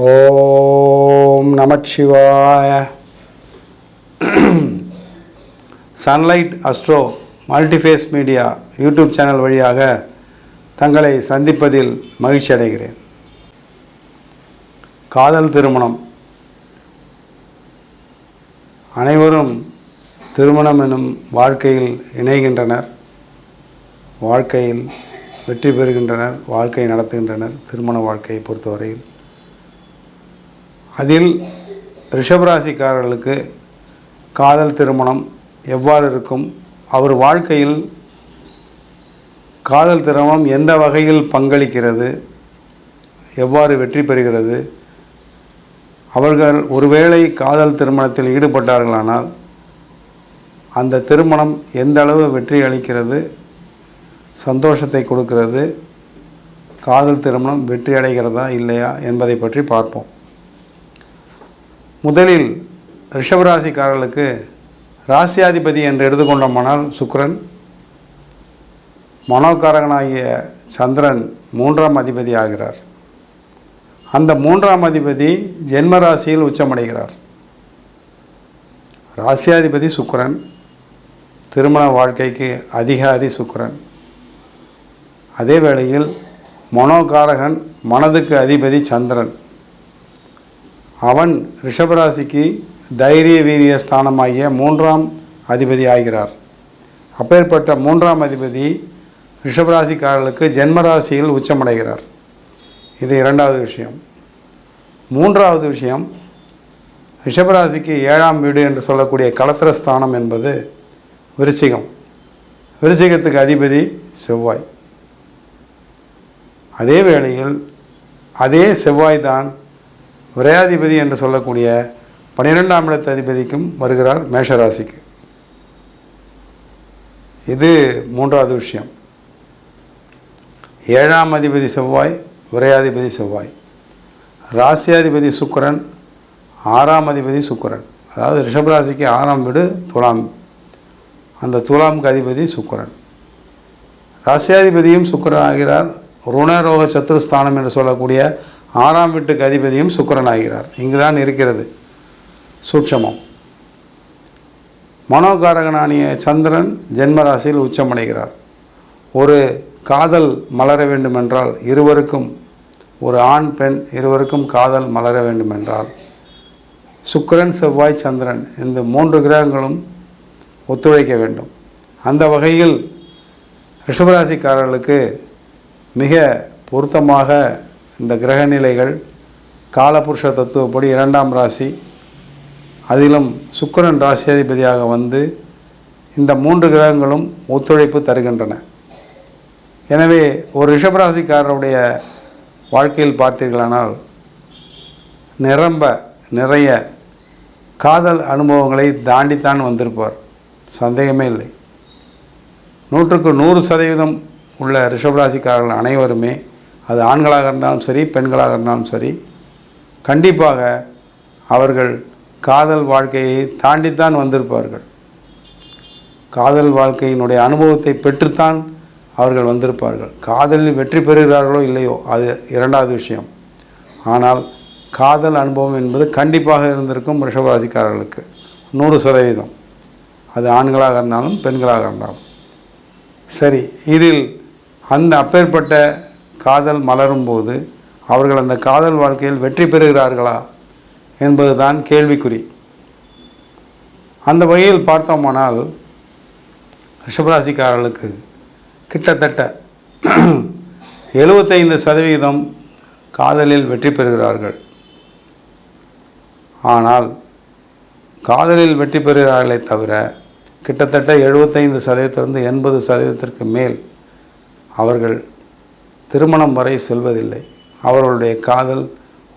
ஓம் நமச்சிவாய. Sunlight astro multiphase media YouTube channel வழியாக தங்களை சந்திப்பதில் மகிழ்ச்சி அடைகிறேன். காதல் திருமணம். அனைவரும் திருமணம் எனும் வாழ்க்கையில் இணைகின்றனர், வாழ்க்கையில் வெற்றி பெறுகின்றனர், வாழ்க்கையை நடத்துகின்றனர். திருமண வாழ்க்கையை பொறுத்தவரையில் அதில் ரிஷபராசிக்காரர்களுக்கு காதல் திருமணம் எவ்வாறு இருக்கும், அவர் வாழ்க்கையில் காதல் திருமணம் எந்த வகையில் பங்களிக்கிறது, எவ்வாறு வெற்றி பெறுகிறது, அவர்கள் ஒருவேளை காதல் திருமணத்தில் ஈடுபட்டார்களானால் அந்த திருமணம் எந்த அளவு வெற்றி அளிக்கிறது, சந்தோஷத்தை கொடுக்கிறது, காதல் திருமணம் வெற்றி அடைகிறதா இல்லையா என்பதை பற்றி பார்ப்போம். முதலில் ரிஷபராசிக்காரர்களுக்கு ராசியாதிபதி என்று எடுத்துக்கொண்டோமானால் சுக்கிரன், மனோகாரகனாகிய சந்திரன் 3ஆம் அதிபதி ஆகிறார். அந்த 3ஆம் அதிபதி ஜென்ம ராசியில் உச்சமடைகிறார். ராசியாதிபதி சுக்கிரன், திருமண வாழ்க்கைக்கு அதிகாரி சுக்கிரன். அதே வேளையில் மனோகாரகன், மனதுக்கு அதிபதி சந்திரன். அவன் ரிஷபராசிக்கு தைரிய வீரிய ஸ்தானமாகிய 3ஆம் அதிபதி ஆகிறார். அப்பேற்பட்ட 3ஆம் அதிபதி ரிஷபராசிக்காரர்களுக்கு ஜென்மராசியில் உச்சமடைகிறார். இது இரண்டாவது விஷயம். மூன்றாவது விஷயம், ரிஷபராசிக்கு 7ஆம் வீடு என்று சொல்லக்கூடிய களத்திரஸ்தானம் என்பது விருச்சிகம். விருச்சிகத்துக்கு அதிபதி செவ்வாய். அதே வேளையில் அதே செவ்வாய்தான் விரையாதிபதி என்று சொல்லக்கூடிய 12ஆம் இடத்து அதிபதிக்கும் வருகிறார் மேஷராசிக்கு. இது மூன்றாவது விஷயம். 7ஆம் அதிபதி செவ்வாய், விரையாதிபதி செவ்வாய். ராசியாதிபதி சுக்கிரன், 6ஆம் அதிபதி சுக்கிரன். அதாவது ரிஷபராசிக்கு 6ஆம் வீடு துலாம். அந்த துலாமுக்கு அதிபதி சுக்கிரன். ராசியாதிபதியும் சுக்கிரன் ஆகிறார். ருணரோக சத்துருஸ்தானம் என்று சொல்லக்கூடிய 6ஆம் வீட்டுக்கு அதிபதியும் சுக்கிரன் ஆகிறார். இங்கு தான் இருக்கிறது சூட்சமம். மனோகாரகனானிய சந்திரன் ஜென்மராசியில் உச்சமடைகிறார். ஒரு காதல் மலர வேண்டுமென்றால் இருவருக்கும், ஒரு ஆண் பெண் இருவருக்கும் காதல் மலர வேண்டுமென்றால் சுக்கிரன், செவ்வாய், சந்திரன் இந்த 3 கிரகங்களும் ஒத்துழைக்க வேண்டும். அந்த வகையில் ரிஷபராசிக்காரர்களுக்கு மிக பொருத்தமாக இந்த கிரகநிலைகள் காலபுருஷ தத்துவப்படி 2ஆம் ராசி, அதிலும் சுக்கிரன் ராசியாதிபதியாக வந்து இந்த 3 கிரகங்களும் ஒத்துழைப்பு தருகின்றன. எனவே ஒரு ரிஷபராசிக்காரருடைய வாழ்க்கையில் பார்த்தீர்களானால் நிறைய காதல் அனுபவங்களை தாண்டித்தான் வந்திருப்பார், சந்தேகமே இல்லை. 100க்கு 100% உள்ள ரிஷபராசிக்காரர்கள் அனைவருமே, அது ஆண்களாக இருந்தாலும் சரி பெண்களாக இருந்தாலும் சரி, கண்டிப்பாக அவர்கள் காதல் வாழ்க்கையை தாண்டித்தான் வந்திருப்பார்கள். காதல் வாழ்க்கையினுடைய அனுபவத்தை பெற்றுத்தான் அவர்கள் வந்திருப்பார்கள். காதலில் வெற்றி பெறுகிறார்களோ இல்லையோ அது இரண்டாவது விஷயம். ஆனால் காதல் அனுபவம் என்பது கண்டிப்பாக இருந்திருக்கும் ரிஷபராசிக்காரர்களுக்கு 100%. அது ஆண்களாக இருந்தாலும் பெண்களாக இருந்தாலும் சரி. இதில் அந்த அப்பேற்பட்ட காதல் மலரும்போது அவர்கள் அந்த காதல் வாழ்க்கையில் வெற்றி பெறுகிறார்களா என்பது தான் கேள்விக்குறி. அந்த வகையில் பார்த்தோமானால் ரிஷபராசிக்காரர்களுக்கு கிட்டத்தட்ட 75% காதலில் வெற்றி பெறுகிறார்கள். ஆனால் காதலில் வெற்றி பெறுகிறார்களே தவிர கிட்டத்தட்ட 75%லிருந்து 80%க்கு மேல் அவர்கள் திருமணம் வரை செல்வதில்லை. அவர்களுடைய காதல்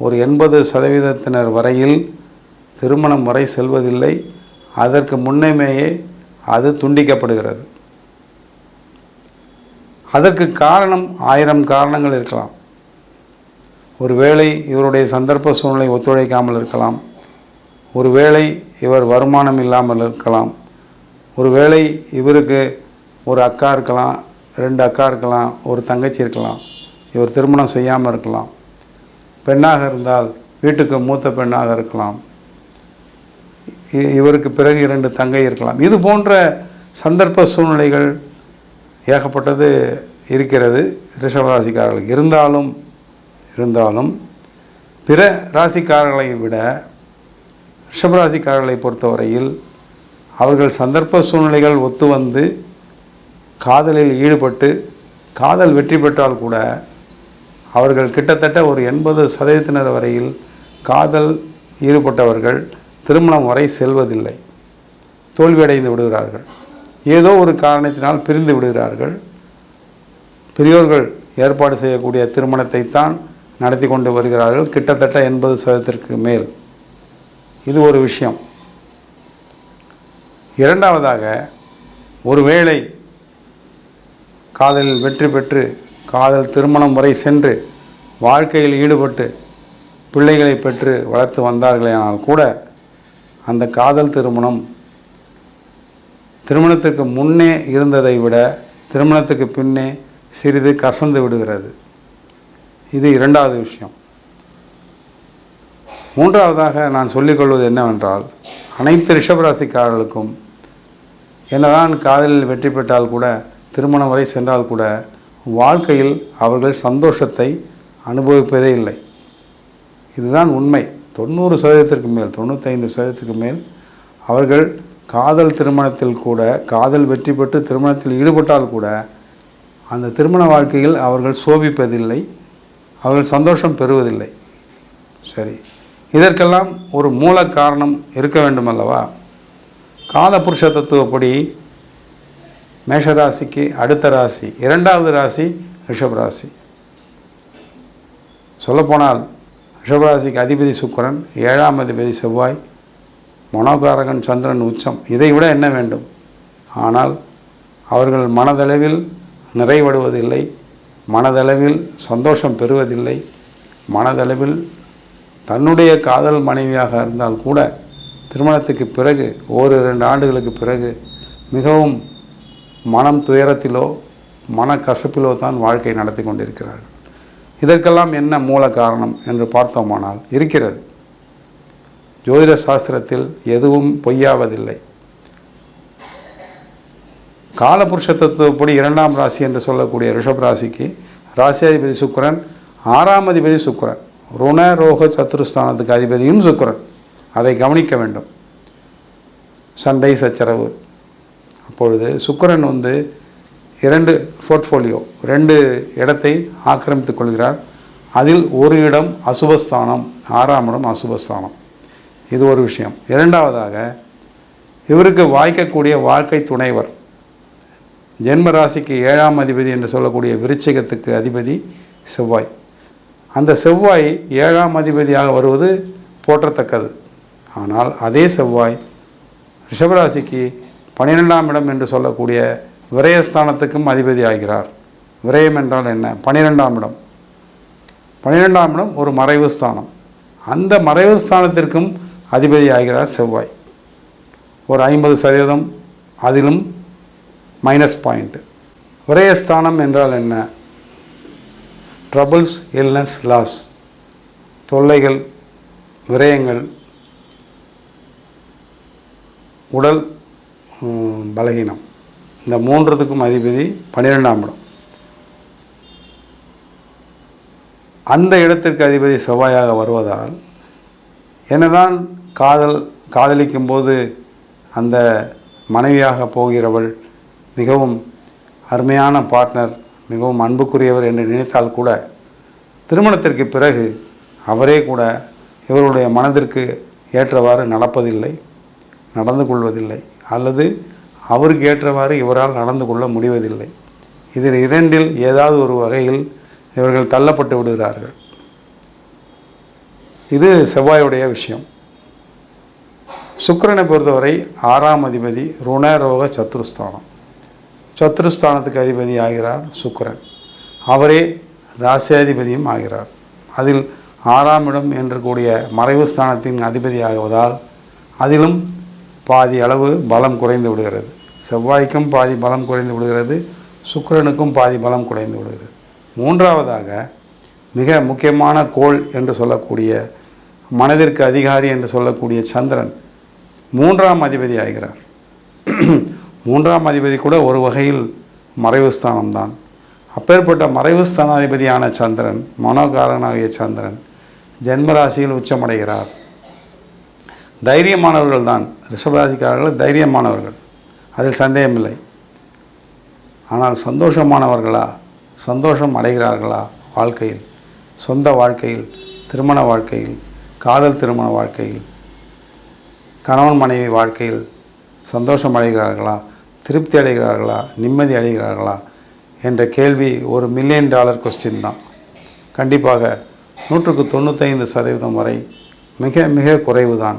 ஒரு 80% வரையில் திருமணம் வரை செல்வதில்லை. அதற்கு முன்னமேயே அது துண்டிக்கப்படுகிறது. அதற்கு காரணம் 1000 காரணங்கள் இருக்கலாம். ஒருவேளை இவருடைய சந்தர்ப்ப சூழ்நிலை ஒத்துழைக்காமல் இருக்கலாம். ஒருவேளை இவர் வருமானம் இல்லாமல் இருக்கலாம். ஒருவேளை இவருக்கு ஒரு அக்கா இருக்கலாம், 2 அக்கா இருக்கலாம், ஒரு தங்கச்சி இருக்கலாம். இவர் திருமணம் செய்யாமல் இருக்கலாம். பெண்ணாக இருந்தால் வீட்டுக்கு மூத்த பெண்ணாக இருக்கலாம், இவருக்கு பிறகு 2 தங்கை இருக்கலாம். இது போன்ற சந்தர்ப்ப சூழ்நிலைகள் ஏகப்பட்டது இருக்கிறது ரிஷபராசிக்காரர்களுக்கு. இருந்தாலும் பிற ராசிக்காரர்களை விட ரிஷபராசிக்காரர்களை பொறுத்தவரையில் அவர்கள் சந்தர்ப்ப சூழ்நிலைகள் ஒத்து வந்து காதலில் ஈடுபட்டு காதல் வெற்றி பெற்றால் கூட அவர்கள் கிட்டத்தட்ட ஒரு 80% வரையில் காதல் ஈடுபட்டவர்கள் திருமணம் வரை செல்வதில்லை, தோல்வியடைந்து விடுகிறார்கள். ஏதோ ஒரு காரணத்தினால் பிரிந்து விடுகிறார்கள். பெரியோர்கள் ஏற்பாடு செய்யக்கூடிய திருமணத்தை தான் நடத்தி கொண்டு வருகிறார்கள், கிட்டத்தட்ட 80% மேல். இது ஒரு விஷயம். இரண்டாவதாக, ஒருவேளை காதலில் வெற்றி பெற்று காதல் திருமணம் வரை சென்று வாழ்க்கையில் ஈடுபட்டு பிள்ளைகளை பெற்று வளர்த்து வந்தார்களேனால் கூட அந்த காதல் திருமணத்திற்கு முன்னே இருந்ததை விட திருமணத்துக்கு பின்னே சிறிது கசந்து விடுகிறது. இது இரண்டாவது விஷயம். மூன்றாவதாக நான் சொல்லிக்கொள்வது என்னவென்றால், அனைத்து ரிஷபராசிக்காரர்களுக்கும் என்னதான் காதலில் வெற்றி பெற்றால் கூட திருமணம் வரை சென்றால் கூட வாழ்க்கையில் அவர்கள் சந்தோஷத்தை அனுபவிப்பதே இல்லை. இதுதான் உண்மை. 90% மேல் 95% மேல் அவர்கள் காதல் திருமணத்தில் கூட காதல் வெற்றி பெற்று திருமணத்தில் ஈடுபட்டால் கூட அந்த திருமண வாழ்க்கையில் அவர்கள் சோபிப்பதில்லை, அவர்கள் சந்தோஷம் பெறுவதில்லை. சரி, இதற்கெல்லாம் ஒரு மூல காரணம் இருக்க வேண்டும் அல்லவா? காலபுருஷ தத்துவப்படி மேஷராசிக்கு அடுத்த ராசி, 2வது ராசி ரிஷபராசி. சொல்லப்போனால் ரிஷபராசிக்கு அதிபதி சுக்கிரன், 7ஆம் அதிபதி செவ்வாய், மனோகாரகன் சந்திரன் உச்சம். இதை விட என்ன வேண்டும்? ஆனால் அவர்கள் மனதளவில் நிறைவடைவதில்லை, மனதளவில் சந்தோஷம் பெறுவதில்லை, மனதளவில் தன்னுடைய காதல் மனைவியாக இருந்தால் கூட திருமணத்துக்கு பிறகு 1-2 ஆண்டுகளுக்கு பிறகு மிகவும் மனம் துயரத்திலோ மனக்கசப்பிலோ தான் வாழ்க்கை நடத்தி கொண்டிருக்கிறார்கள். இதற்கெல்லாம் என்ன மூல காரணம் என்று பார்த்தோமானால் இருக்கிறது. ஜோதிட சாஸ்திரத்தில் எதுவும் பொய்யாவதில்லை. காலபுருஷ தத்துவப்படி 2ஆம் ராசி என்று சொல்லக்கூடிய ரிஷப ராசிக்கு ராசியாதிபதி சுக்கிரன், 6ஆம் அதிபதி சுக்கிரன், ருண ரோக சத்துருஸ்தானத்துக்கு அதிபதியும் சுக்கிரன். அதை கவனிக்க வேண்டும். சண்டை சச்சரவு. அப்பொழுது சுக்கிரன் 2 போர்ட்ஃபோலியோ 2 இடத்தை ஆக்கிரமித்துக் கொள்கிறார். அதில் ஒரு இடம் அசுபஸ்தானம், 6ஆம் இடம் அசுபஸ்தானம். இது ஒரு விஷயம். இரண்டாவதாக, இவருக்கு வாய்க்கக்கூடிய வாழ்க்கை துணைவர் ஜென்ம ராசிக்கு 7ஆம் அதிபதி என்று சொல்லக்கூடிய விருச்சிகத்துக்கு அதிபதி செவ்வாய். அந்த செவ்வாய் 7ஆம் அதிபதியாக வருவது போற்றத்தக்கது. ஆனால் அதே செவ்வாய் ரிஷபராசிக்கு 12ஆம் இடம் என்று சொல்லக்கூடிய விரயஸ்தானத்துக்கும் அதிபதி ஆகிறார். விரயம் என்றால் என்ன? 12ஆம் இடம். 12ஆம் இடம் ஒரு மறைவு ஸ்தானம். அந்த மறைவு ஸ்தானத்திற்கும் அதிபதி ஆகிறார் செவ்வாய். ஒரு 50% அதிலும் மைனஸ் பாயிண்ட். விரயஸ்தானம் என்றால் என்ன? ட்ரபிள்ஸ், இல்னஸ், லாஸ், தொல்லைகள், விரயங்கள், உடல் பலகீனம். இந்த 3த்துக்கும் அதிபதி 12ஆம் இடம். அந்த இடத்திற்கு அதிபதி செவ்வாயாக வருவதால் என்னதான் காதலிக்கும் போது அந்த மனைவியாக போகிறவள் மிகவும் அருமையான பார்ட்னர், மிகவும் அன்புக்குரியவர் என்று நினைத்தால் கூட திருமணத்திற்கு பிறகு அவரே கூட இவருடைய மனதிற்கு ஏற்றவாறு நடப்பதில்லை, நடந்து கொள்வதில்லை, அல்லது அவருக்கு ஏற்றவாறு இவரால் நடந்து கொள்ள முடிவதில்லை. இதில் 2இல் ஏதாவது ஒரு வகையில் இவர்கள் தள்ளப்பட்டு விடுகிறார்கள். இது செவ்வாயுடைய விஷயம். சுக்கிரனை பொறுத்தவரை 6ஆம் அதிபதி ருணரோக சத்துருஸ்தானம். சத்துருஸ்தானத்துக்கு அதிபதி ஆகிறார் சுக்கிரன். அவரே ராசியாதிபதியும் ஆகிறார். அதில் 6ஆம் இடம் என்று கூடிய மறைவு ஸ்தானத்தின் அதிபதி ஆகுவதால் அதிலும் பாதி அளவு பலம் குறைந்து விடுகிறது. செவ்வாய்க்கும் பாதி பலம் குறைந்து விடுகிறது, சுக்கிரனுக்கும் பாதி பலம் குறைந்து விடுகிறது. மூன்றாவதாக, மிக முக்கியமான கோள் என்று சொல்லக்கூடிய மனதிற்கு அதிகாரி என்று சொல்லக்கூடிய சந்திரன் 3ஆம் அதிபதி ஆகிறார். 3ஆம் அதிபதி கூட ஒரு வகையில் மறைவு ஸ்தானம்தான். அப்பேற்பட்ட மறைவு ஸ்தானாதிபதியான சந்திரன், மனோகாரனாகிய சந்திரன் ஜென்மராசியில் உச்சமடைகிறார். தைரியமானவர்கள் தான் ரிஷபராசிக்காரர்கள், தைரியமானவர்கள், அதில் சந்தேகமில்லை. ஆனால் சந்தோஷமானவர்களா, சந்தோஷம் அடைகிறார்களா வாழ்க்கையில், சொந்த வாழ்க்கையில், திருமண வாழ்க்கையில், காதல் திருமண வாழ்க்கையில், கணவன் மனைவி வாழ்க்கையில் சந்தோஷம் அடைகிறார்களா, திருப்தி அடைகிறார்களா, நிம்மதி அடைகிறார்களா என்ற கேள்வி ஒரு $1 மில்லியன் கொஸ்டின் தான். கண்டிப்பாக 195% வரை மிக மிக குறைவு தான்.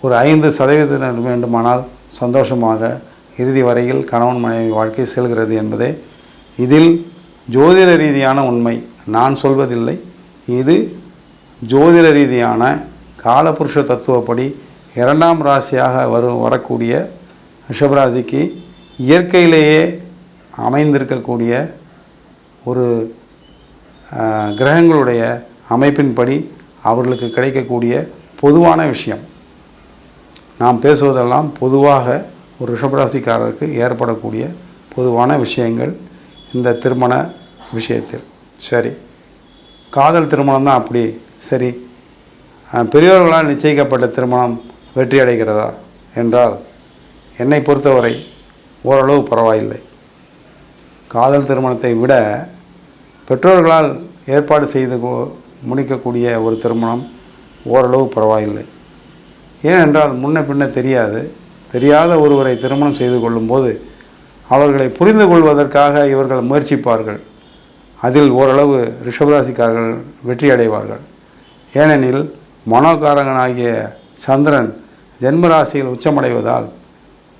ஒரு 5% வேண்டுமானால் சந்தோஷமாக இறுதி வரையில் கணவன் மனைவி வாழ்க்கை செல்கிறது என்பதே இதில் ஜோதிட ரீதியான உண்மை. நான் சொல்வதில்லை, இது ஜோதிட ரீதியான காலபுருஷ தத்துவப்படி 2ஆம் ராசியாக வரக்கூடிய ரிஷபராசிக்கு இயற்கையிலேயே அமைந்திருக்கக்கூடிய ஒரு கிரகங்களுடைய அமைப்பின்படி அவர்களுக்கு கிடைக்கக்கூடிய பொதுவான விஷயம். நாம் பேசுவதெல்லாம் பொதுவாக ஒரு ரிஷபராசிக்காரருக்கு ஏற்படக்கூடிய பொதுவான விஷயங்கள் இந்த திருமண விஷயத்தில். சரி, காதல் திருமணம் தான் அப்படி. சரி, பெரியோர்களால் நிச்சயிக்கப்பட்ட திருமணம் வெற்றி அடைகிறதா என்றால் என்னை பொறுத்தவரை ஓரளவு பரவாயில்லை. காதல் திருமணத்தை விட பெற்றோர்களால் ஏற்பாடு செய்து முடிக்கக்கூடிய ஒரு திருமணம் ஓரளவு பரவாயில்லை. ஏனென்றால் முன்ன பின்ன தெரியாத ஒருவரை திருமணம் செய்து கொள்ளும்போது அவர்களை புரிந்து கொள்வதற்காக இவர்கள் முயற்சிப்பார்கள். அதில் ஓரளவு ரிஷபராசிக்காரர்கள் வெற்றி அடைவார்கள். ஏனெனில் மனோகாரகனாகிய சந்திரன் ஜென்மராசியில் உச்சமடைவதால்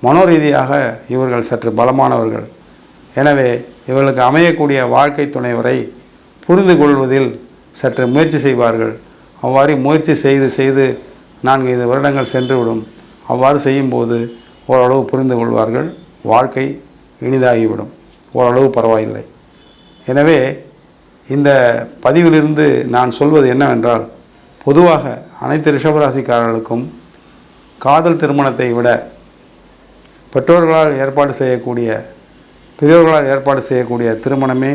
மனோரீதியாக இவர்கள் சற்று பலமானவர்கள். எனவே இவர்களுக்கு அமையக்கூடிய வாழ்க்கை துணைவரை புரிந்து கொள்வதில் சற்று முயற்சி செய்வார்கள். அவ்வாறு முயற்சி செய்து 4-5 வருடங்கள் சென்றுவிடும். அவ்வாறு செய்யும்போது ஓரளவு புரிந்து கொள்வார்கள். வாழ்க்கை இனிதாகிவிடும். ஓரளவு பரவாயில்லை. எனவே இந்த பதிவிலிருந்து நான் சொல்வது என்னவென்றால், பொதுவாக அனைத்து ரிஷபராசிக்காரர்களுக்கும் காதல் திருமணத்தை விட பெரியோர்களால் ஏற்பாடு செய்யக்கூடிய திருமணமே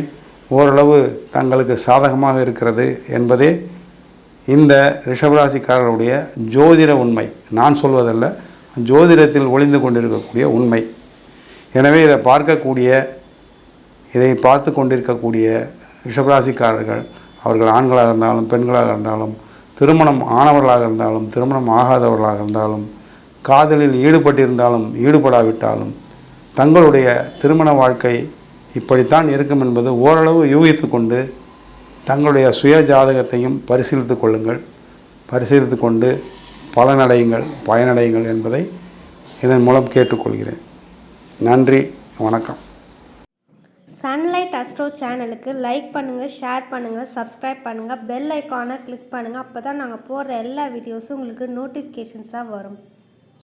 ஓரளவு தங்களுக்கு சாதகமாக இருக்கிறது என்பதே இந்த ரிஷபராசிக்காரருடைய ஜோதிட உண்மை. நான் சொல்வதல்ல, ஜோதிடத்தில் ஒளிந்து கொண்டிருக்கக்கூடிய உண்மை. எனவே இதை பார்த்து கொண்டிருக்கக்கூடிய ரிஷபராசிக்காரர்கள், அவர்கள் ஆண்களாக இருந்தாலும் பெண்களாக இருந்தாலும், திருமணம் ஆனவர்களாக இருந்தாலும் திருமணம் ஆகாதவர்களாக இருந்தாலும், காதலில் ஈடுபட்டிருந்தாலும் ஈடுபடாவிட்டாலும், தங்களுடைய திருமண வாழ்க்கை இப்படித்தான் இருக்கும் என்பது ஓரளவு யூகித்து கொண்டு தங்களுடைய சுய ஜாதகத்தையும் பரிசீலித்து கொள்ளுங்கள். பரிசீலித்து கொண்டு பயனடையுங்கள் என்பதை இதன் மூலம் கேட்டுக்கொள்கிறேன். நன்றி, வணக்கம். சன்லைட் அஸ்ட்ரோ சேனலுக்கு லைக் பண்ணுங்கள், ஷேர் பண்ணுங்கள், சப்ஸ்கிரைப் பண்ணுங்கள், பெல் ஐக்கானை கிளிக் பண்ணுங்கள். அப்போ தான் நாங்கள் போடுற எல்லா வீடியோஸும் உங்களுக்கு நோட்டிஃபிகேஷன்ஸாக வரும்.